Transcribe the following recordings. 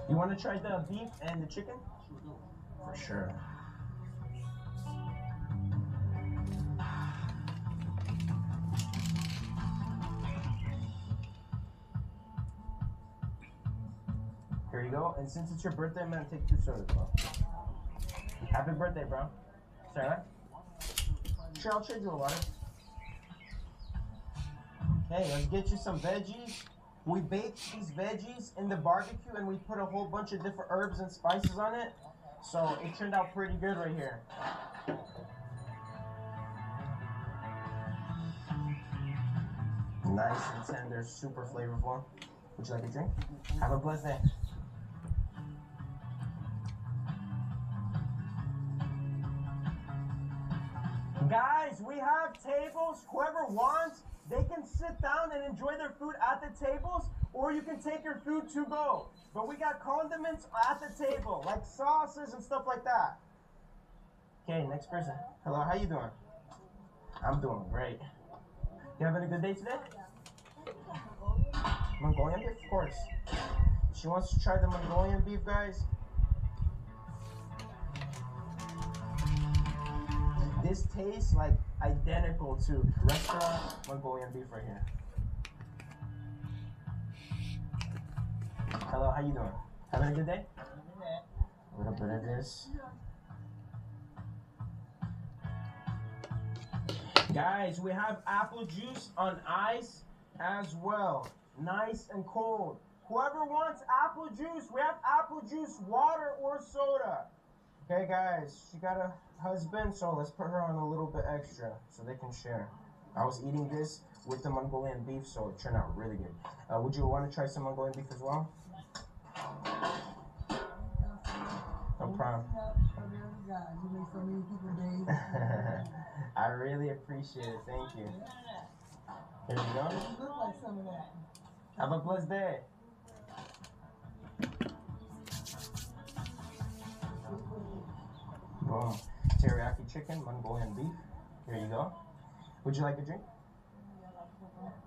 You want to try the beef and the chicken? For sure. Here you go. And since it's your birthday, I'm going to take 2 sodas, bro. Happy birthday, bro. Sarah? Sure, I'll trade you a water. Okay, let's get you some veggies. We baked these veggies in the barbecue and we put a whole bunch of different herbs and spices on it. So it turned out pretty good right here. Nice and tender, super flavorful. Would you like a drink? Have a blessed day. Guys, we have tables. Whoever wants, they can sit down and enjoy their food at the tables, or you can take your food to go. But we got condiments at the table, like sauces and stuff like that. Okay, next person. Hello, how you doing? I'm doing great. You having a good day today? Mongolian beef? Of course. She wants to try the Mongolian beef, guys. This tastes like identical to restaurant Mongolian beef right here. Hello, how you doing? Having a good day? A little bit of this. Guys, we have apple juice on ice as well. Nice and cold. Whoever wants apple juice, we have apple juice, water, or soda. Okay, guys, she got a husband, so let's put her on a little bit extra so they can share. I was eating this with the Mongolian beef, so it turned out really good. Would you want to try some Mongolian beef as well? No problem. I really appreciate it. Thank you. Here you go. Have a blessed day. Boom. Teriyaki chicken, Mongolian beef. Here you go. Would you like a drink?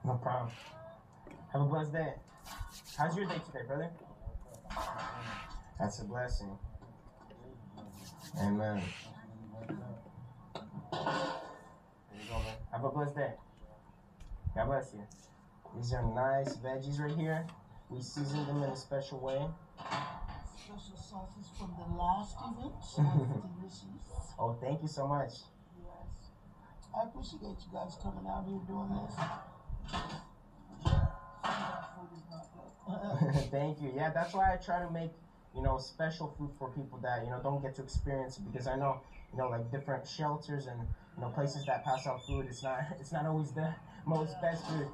No problem. Have a blessed day. How's your day today, brother? That's a blessing. Amen. There you go, man. Have a blessed day. God bless you. These are nice veggies right here. We seasoned them in a special way. Special sauces from the last event. So delicious. Oh, thank you so much. Yes. I appreciate you guys coming out here doing this. Thank you. Yeah, that's why I try to make, special food for people that, don't get to experience it, because I know, like different shelters and, places that pass out food, it's not always the most best food.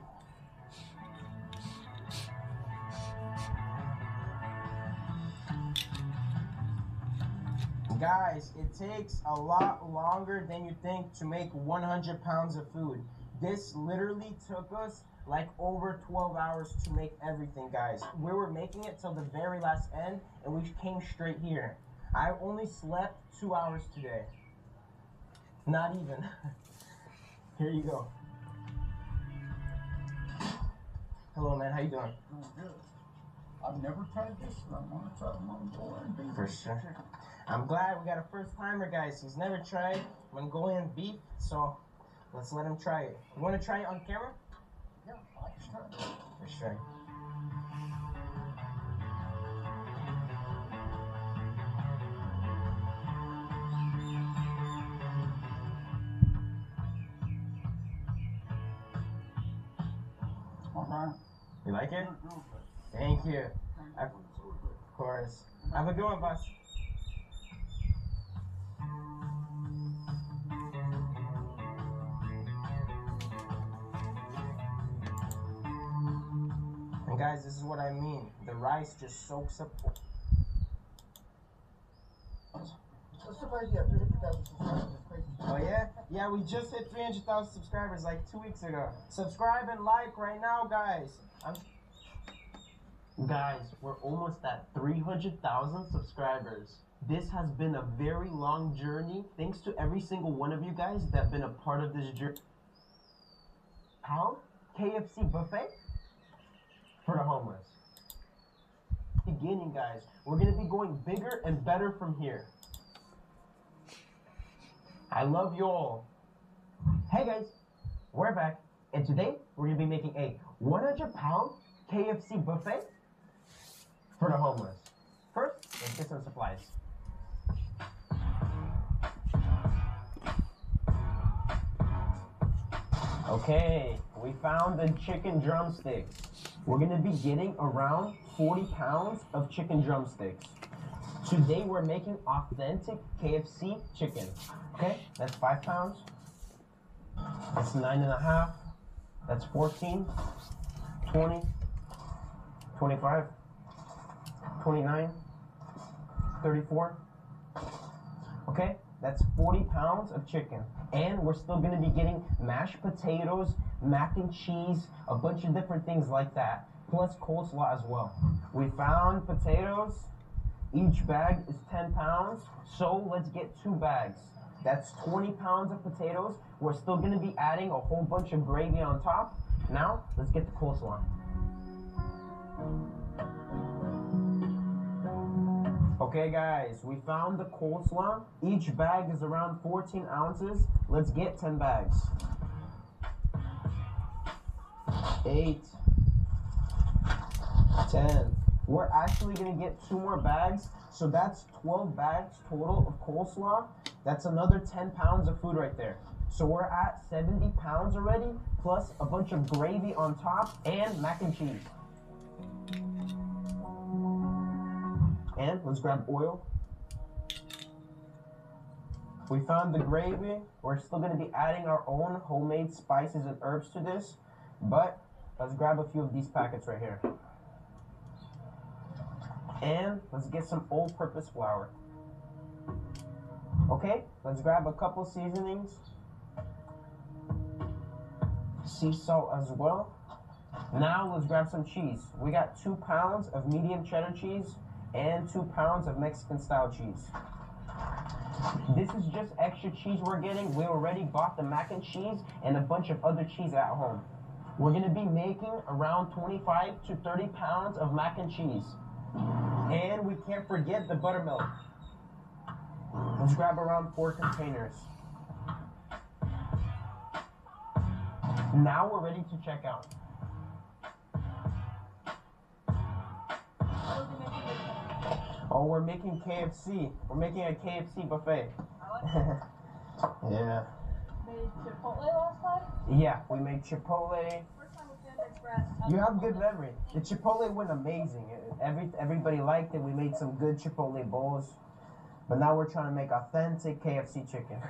Guys, it takes a lot longer than you think to make 100 pounds of food. This literally took us like over 12 hours to make everything, guys. We were making it till the very last end, and we came straight here. I only slept 2 hours today. Not even. Here you go. Hello, man. How you doing? Doing good. I've never tried this, and I want to try the Mongolian beef. For sure. I'm glad we got a first timer, guys. He's never tried Mongolian beef, so let's let him try it. You want to try it on camera? Yeah, I can try it. For sure. All right. You like it? Thank you. Of course. Have a good one, boss. And guys, this is what I mean. The rice just soaks up. I'm surprised you have 300,000 subscribers. It's crazy. Oh yeah? Yeah, we just hit 300,000 subscribers like 2 weeks ago. Subscribe and like right now, guys. Guys, we're almost at 300,000 subscribers. This has been a very long journey. Thanks to every single one of you guys that have been a part of this journey. How? KFC buffet? For the homeless. beginning, guys. We're gonna be going bigger and better from here. I love you all. Hey guys, we're back, and today we're gonna be making a 100-pound KFC buffet for the homeless. First, let's get some supplies. Okay, we found the chicken drumsticks. We're gonna be getting around 40 pounds of chicken drumsticks. Today we're making authentic KFC chicken. Okay, that's 5 pounds. That's 9.5. That's 14, 20, 25, 29, 34. Okay, that's 40 pounds of chicken. And we're still gonna be getting mashed potatoes, mac and cheese, a bunch of different things like that, plus coleslaw as well. We found potatoes. Each bag is 10 pounds, so let's get 2 bags. That's 20 pounds of potatoes. We're still gonna be adding a whole bunch of gravy on top. Now, let's get the coleslaw. Okay guys, we found the coleslaw. Each bag is around 14 ounces. Let's get 10 bags. 8, 10. We're actually gonna get 2 more bags, so that's 12 bags total of coleslaw. That's another 10 pounds of food right there. So we're at 70 pounds already, plus a bunch of gravy on top and mac and cheese. And let's grab oil. We found the gravy. We're still gonna be adding our own homemade spices and herbs to this, but let's grab a few of these packets right here. And let's get some all-purpose flour. Okay, let's grab a couple seasonings. Sea salt as well. Now let's grab some cheese. We got 2 pounds of medium cheddar cheese and 2 pounds of Mexican style cheese. This is just extra cheese we're getting. We already bought the mac and cheese and a bunch of other cheese at home. We're gonna be making around 25 to 30 pounds of mac and cheese. And we can't forget the buttermilk. Let's grab around 4 containers. Now we're ready to check out. Oh, we're making KFC. We're making a KFC buffet. Yeah. Made Chipotle last time? Yeah, we made Chipotle. First time with Panda Express. You have good memory. The Chipotle went amazing. Everybody liked it. We made some good Chipotle bowls. But now we're trying to make authentic KFC chicken.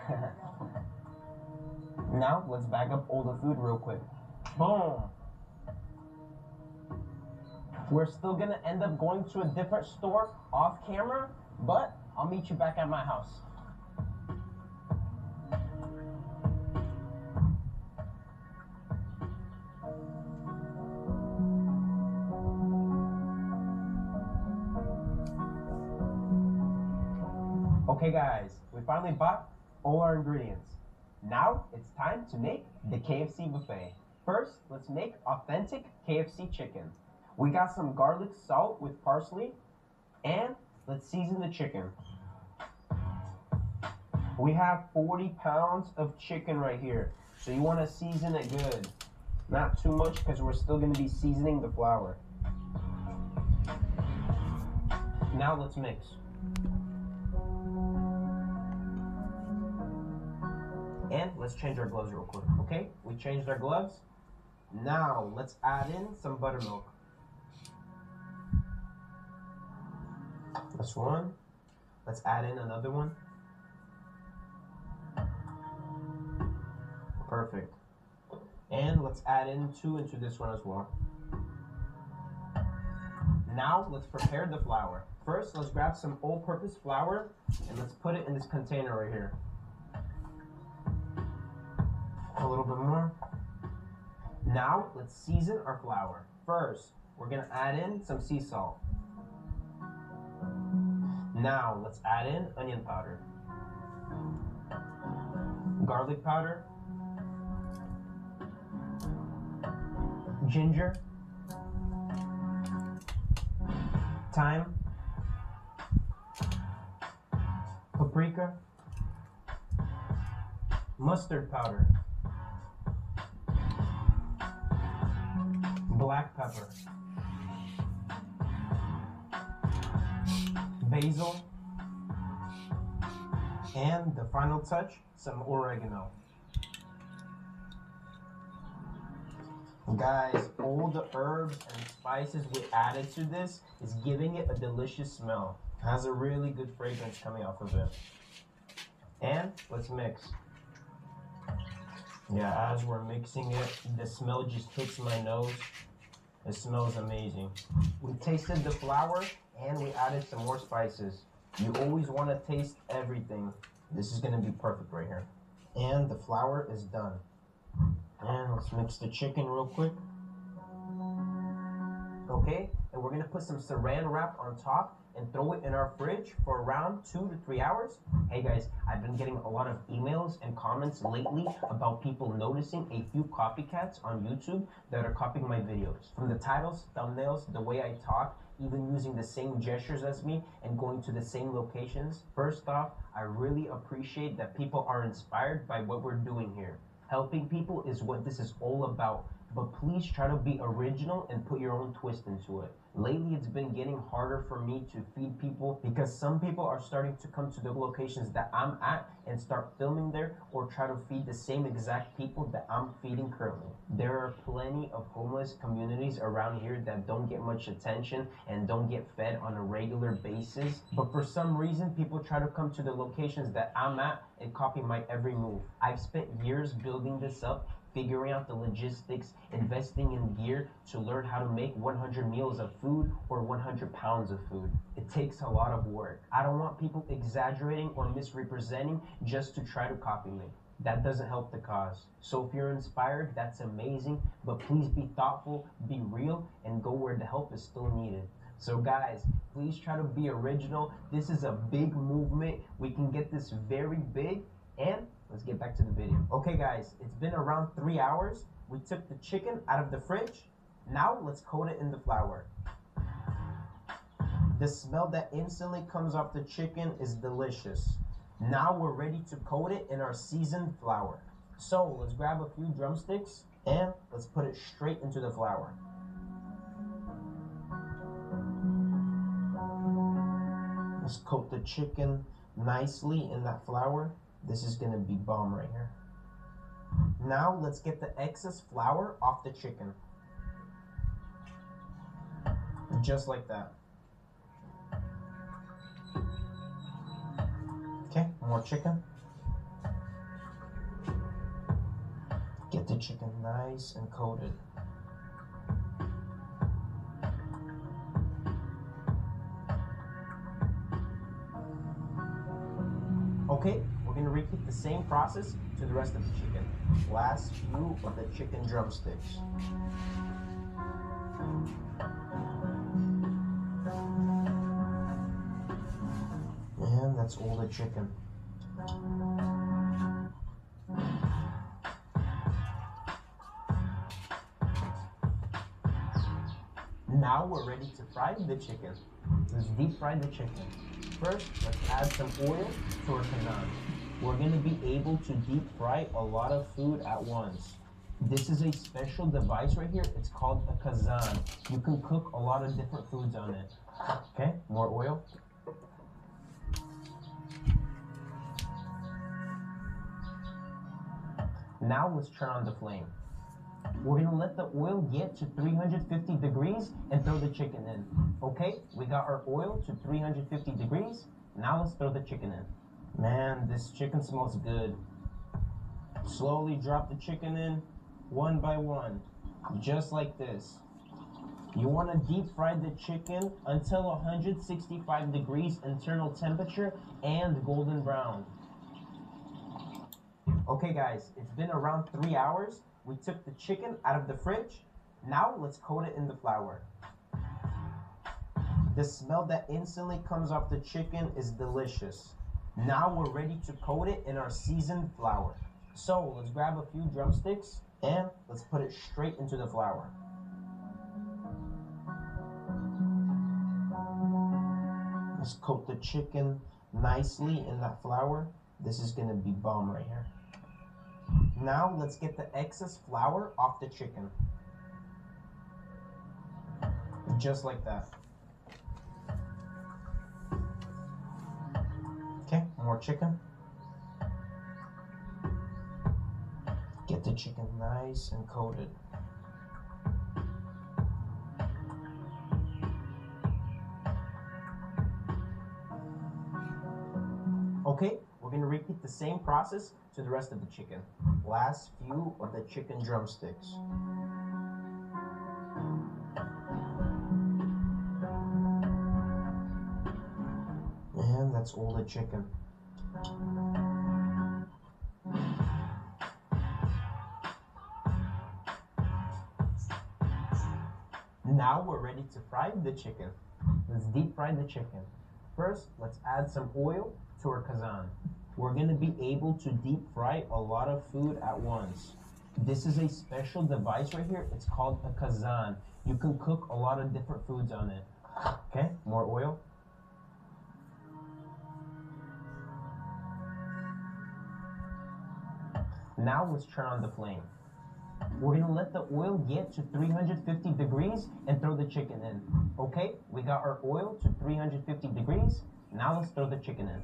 Now, let's bag up all the food real quick. Boom. We're still gonna end up going to a different store off camera, but I'll meet you back at my house. Okay guys, we finally bought all our ingredients. Now it's time to make the KFC buffet. First, let's make authentic KFC chicken. We got some garlic salt with parsley, and let's season the chicken. We have 40 pounds of chicken right here, so you want to season it good. Not too much because we're still going to be seasoning the flour. Now let's mix. And let's change our gloves real quick, okay? We changed our gloves. Now let's add in some buttermilk. This one. Let's add in another one. Perfect. And let's add in 2 into this one as well. Now let's prepare the flour. First, let's grab some all-purpose flour and let's put it in this container right here. A little bit more. Now let's season our flour. First, we're gonna add in some sea salt. Now let's add in onion powder, garlic powder, ginger, thyme, paprika, mustard powder, black pepper, basil, and the final touch, some oregano. Guys, all the herbs and spices we added to this is giving it a delicious smell. It has a really good fragrance coming off of it. And let's mix. Yeah, as we're mixing it, the smell just hits my nose. It smells amazing. We tasted the flour and we added some more spices. You always want to taste everything. This is going to be perfect right here. And the flour is done. And let's mix the chicken real quick. Okay, and we're gonna put some saran wrap on top and throw it in our fridge for around 2 to 3 hours. Hey guys, I've been getting a lot of emails and comments lately about people noticing a few copycats on YouTube that are copying my videos. From the titles, thumbnails, the way I talk, even using the same gestures as me and going to the same locations. First off, I really appreciate that people are inspired by what we're doing here. Helping people is what this is all about, but please try to be original and put your own twist into it. Lately, it's been getting harder for me to feed people because some people are starting to come to the locations that I'm at and start filming there or try to feed the same exact people that I'm feeding currently. There are plenty of homeless communities around here that don't get much attention and don't get fed on a regular basis, but for some reason, people try to come to the locations that I'm at and copy my every move. I've spent years building this up, figuring out the logistics, investing in gear to learn how to make 100 meals of food or 100 pounds of food. It takes a lot of work. I don't want people exaggerating or misrepresenting just to try to copy me. That doesn't help the cause. So if you're inspired, that's amazing, but please be thoughtful, be real, and go where the help is still needed. So guys, please try to be original. This is a big movement. We can get this very big, and let's get back to the video. Okay guys, it's been around 3 hours. We took the chicken out of the fridge. Now let's coat it in the flour. The smell that instantly comes off the chicken is delicious. Now we're ready to coat it in our seasoned flour. So let's grab a few drumsticks and let's put it straight into the flour. Let's coat the chicken nicely in that flour. This is gonna be bomb right here. Now let's get the excess flour off the chicken. Just like that. Okay, more chicken. Get the chicken nice and coated. Okay, we're gonna repeat the same process to the rest of the chicken. Last few of the chicken drumsticks. And that's all the chicken. Now we're ready to fry the chicken. Let's deep fry the chicken. First, let's add some oil to our kazan. We're going to be able to deep fry a lot of food at once. This is a special device right here. It's called a kazan. You can cook a lot of different foods on it. Okay, more oil. Now let's turn on the flame. We're gonna let the oil get to 350 degrees and throw the chicken in. Okay, we got our oil to 350 degrees. Now let's throw the chicken in. Man, this chicken smells good. Slowly drop the chicken in, one by one, just like this. You wanna deep fry the chicken until 165 degrees internal temperature and golden brown. Okay guys, it's been around 3 hours. We took the chicken out of the fridge. Now let's coat it in the flour. The smell that instantly comes off the chicken is delicious. Now we're ready to coat it in our seasoned flour. So let's grab a few drumsticks and let's put it straight into the flour. Let's coat the chicken nicely in that flour. This is gonna be bomb right here. Now let's get the excess flour off the chicken. Just like that. Okay, more chicken. Get the chicken nice and coated. Okay, we're gonna repeat the same process to the rest of the chicken. Last few of the chicken drumsticks. And that's all the chicken. Now we're ready to fry the chicken. Let's deep fry the chicken. First, let's add some oil to our kazan. We're gonna be able to deep fry a lot of food at once. This is a special device right here. It's called a kazan. You can cook a lot of different foods on it. Okay, more oil. Now let's turn on the flame. We're gonna let the oil get to 350 degrees and throw the chicken in. Okay, we got our oil to 350 degrees. Now let's throw the chicken in.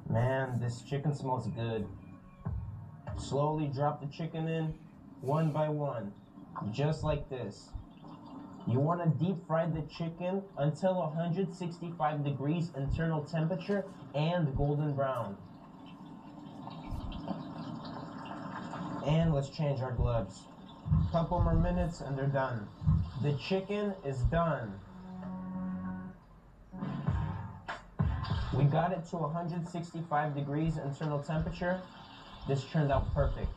Man, this chicken smells good. Slowly drop the chicken in, one by one, just like this. You wanna deep fry the chicken until 165 degrees internal temperature and golden brown. And let's change our gloves. Couple more minutes and they're done. The chicken is done. We got it to 165 degrees internal temperature. This turned out perfect.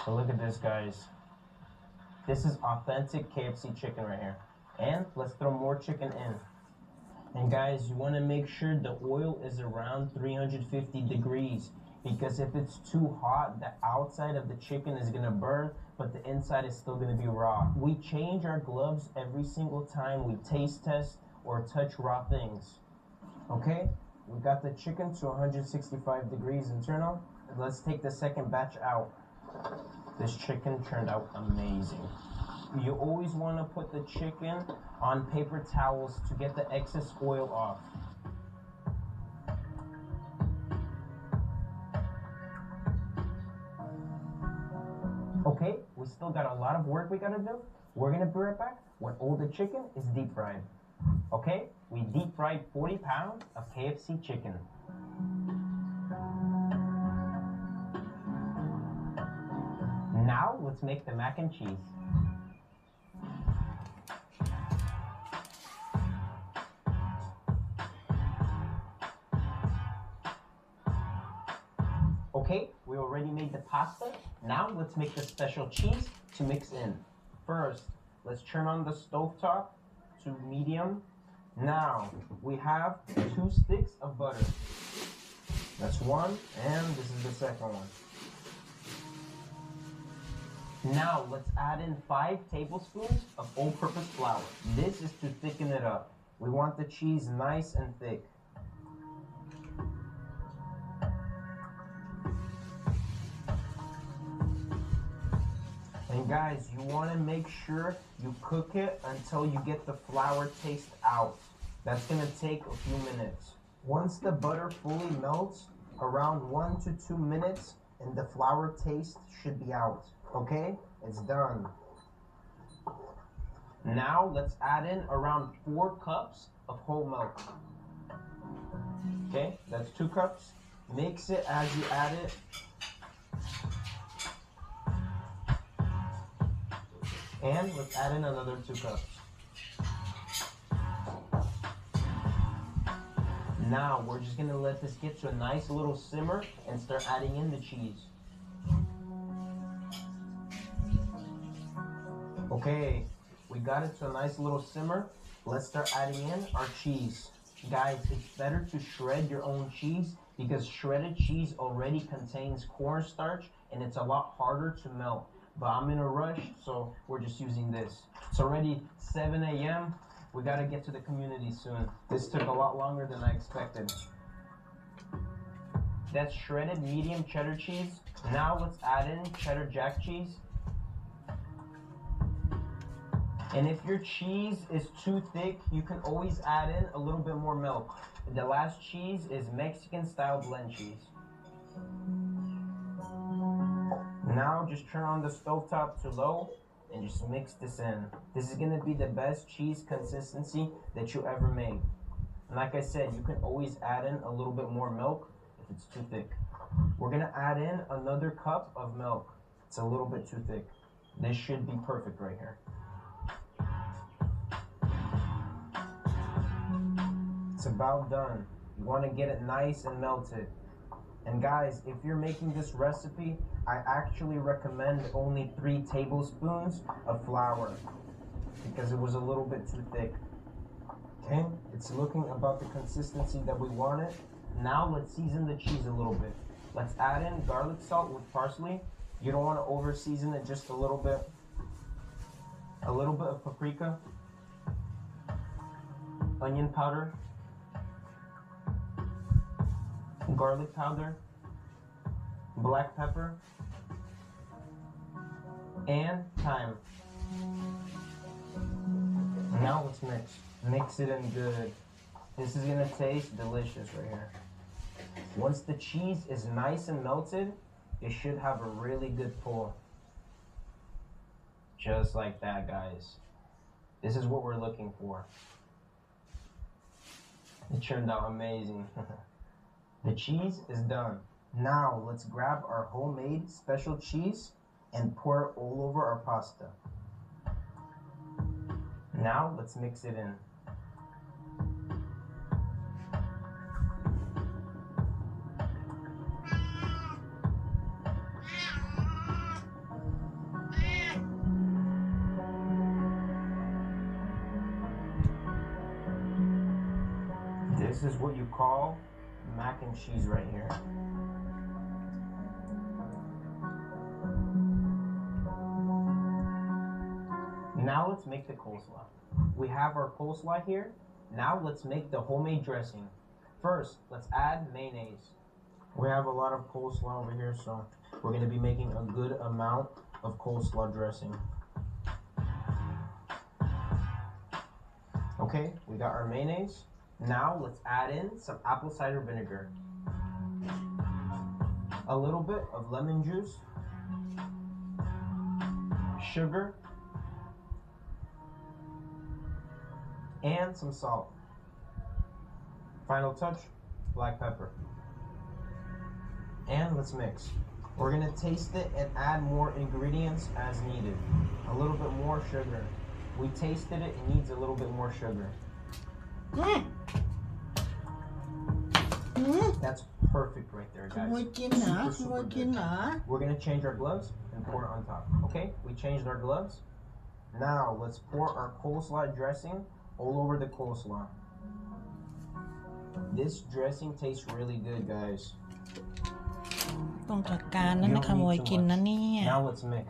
So look at this, guys. This is authentic KFC chicken right here. And let's throw more chicken in. And guys, you want to make sure the oil is around 350 degrees, because if it's too hot, the outside of the chicken is going to burn, but the inside is still going to be raw. We change our gloves every single time we taste test or touch raw things. Okay, we got the chicken to 165 degrees internal. Let's take the second batch out. This chicken turned out amazing. You always want to put the chicken on paper towels to get the excess oil off. Okay, we still got a lot of work we gotta do. We're gonna be right back when all the chicken is deep fried. Okay, we deep fried 40 pounds of KFC chicken. Now let's make the mac and cheese. Okay, we already made the pasta. Now let's make the special cheese to mix in. First, let's turn on the stovetop to medium. Now, we have 2 sticks of butter. That's one, and this is the second one. Now, let's add in 5 tablespoons of all-purpose flour. This is to thicken it up. We want the cheese nice and thick. And guys, you want to make sure you cook it until you get the flour taste out. That's going to take a few minutes. Once the butter fully melts, around 1 to 2 minutes, and the flour taste should be out. Okay, it's done. Now let's add in around 4 cups of whole milk. Okay, that's 2 cups. Mix it as you add it. And let's add in another 2 cups. Now we're just gonna let this get to a nice little simmer and start adding in the cheese. Okay, we got it to a nice little simmer. Let's start adding in our cheese. Guys, it's better to shred your own cheese because shredded cheese already contains cornstarch and it's a lot harder to melt. But I'm in a rush, so we're just using this. It's already 7 a.m. We gotta get to the community soon. This took a lot longer than I expected. That's shredded medium cheddar cheese. Now let's add in cheddar jack cheese. And if your cheese is too thick, you can always add in a little bit more milk. The last cheese is Mexican style blend cheese. Now just turn on the stovetop to low and just mix this in. This is gonna be the best cheese consistency that you ever made. And like I said, you can always add in a little bit more milk if it's too thick. We're gonna add in another cup of milk. It's a little bit too thick. This should be perfect right here. It's about done. You wanna get it nice and melted. And guys, if you're making this recipe, I actually recommend only 3 tablespoons of flour because it was a little bit too thick. Okay, it's looking about the consistency that we want it. Now let's season the cheese a little bit. Let's add in garlic salt with parsley. You don't want to over season it, just a little bit. A little bit of paprika, onion powder, garlic powder, black pepper, and thyme. Now let's mix. Mix it in good. This is gonna taste delicious right here. Once the cheese is nice and melted, it should have a really good pull. Just like that, guys. This is what we're looking for. It turned out amazing. The cheese is done. Now let's grab our homemade special cheese and pour it all over our pasta. Now let's mix it in. This is what you call mac and cheese right here. Now let's make the coleslaw. We have our coleslaw here. Now let's make the homemade dressing. First, let's add mayonnaise. We have a lot of coleslaw over here, so we're going to be making a good amount of coleslaw dressing. Okay, we got our mayonnaise. Now let's add in some apple cider vinegar, a little bit of lemon juice, sugar, and some salt. Final touch, black pepper. And let's mix. We're gonna taste it and add more ingredients as needed. A little bit more sugar. We tasted it, it needs a little bit more sugar. That's perfect right there, guys. Super good. We're gonna change our gloves and pour it on top. Okay, we changed our gloves. Now let's pour our coleslaw dressing all over the coleslaw. This dressing tastes really good, guys.ต้องจัดการนั่นนะขโมยกินนะเนี่ย Now let's mix.